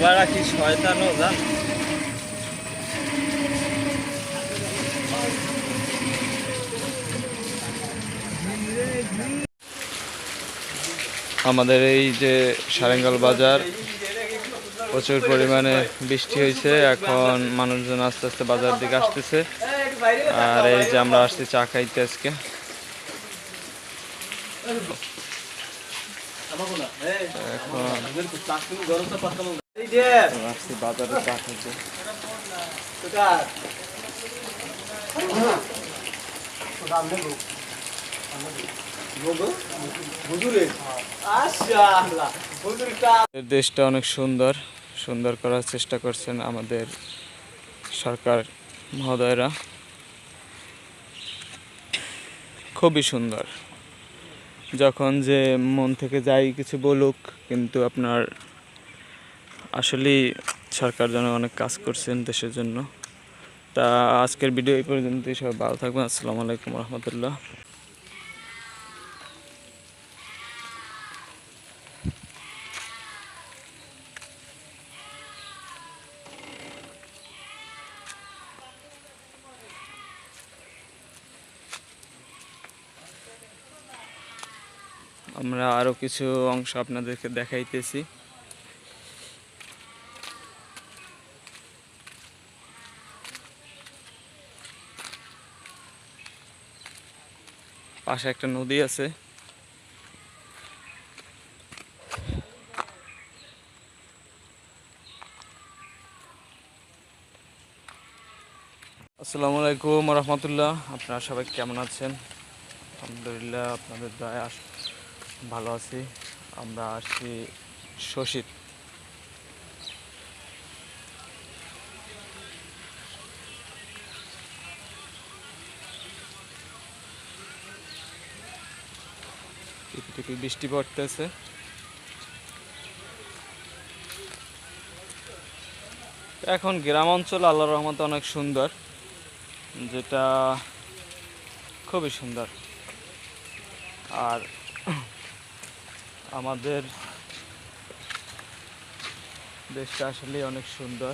পোলারা কি শয়তানও জান। আমাদের এই যে সারেঙ্গাল বাজার প্রচুর পরিমাণে বৃষ্টি হয়েছে, এখন মানুষজন আস্তে আস্তে বাজার দিকে আসতেছে। আর এই যে আমরা আসছি চা খাইতে আজকে। আসছি বাজারে চা খাইতে। দেশটা অনেক সুন্দর সুন্দর করার চেষ্টা করছেন আমাদের সরকার মহোদয়রা, খুবই সুন্দর। যখন যে মন থেকে যাই কিছু বলুক, কিন্তু আপনার আসলেই সরকার যেন অনেক কাজ করছেন দেশের জন্য। তা আজকের ভিডিও এই পর্যন্তই। সবাই ভালো থাকবেন। আসসালামু আলাইকুম রহমতুল্লাহ। আমরা আরো কিছু অংশ আপনাদেরকে দেখাইতেছি। পাশে একটা নদী আছে। আসসালামু আলাইকুম রহমতুল্লাহ। আপনারা সবাই কেমন আছেন? আলহামদুলিল্লাহ, আপনাদের দয়া ভালো আছি। আমরা আসছি শশীত। টিপি টিপি বৃষ্টি পড়তেছে। এখন গ্রাম অঞ্চল আল্লাহর রহমতে অনেক সুন্দর, যেটা খুবই সুন্দর। আর আমাদের দেশটা আসলে অনেক সুন্দর।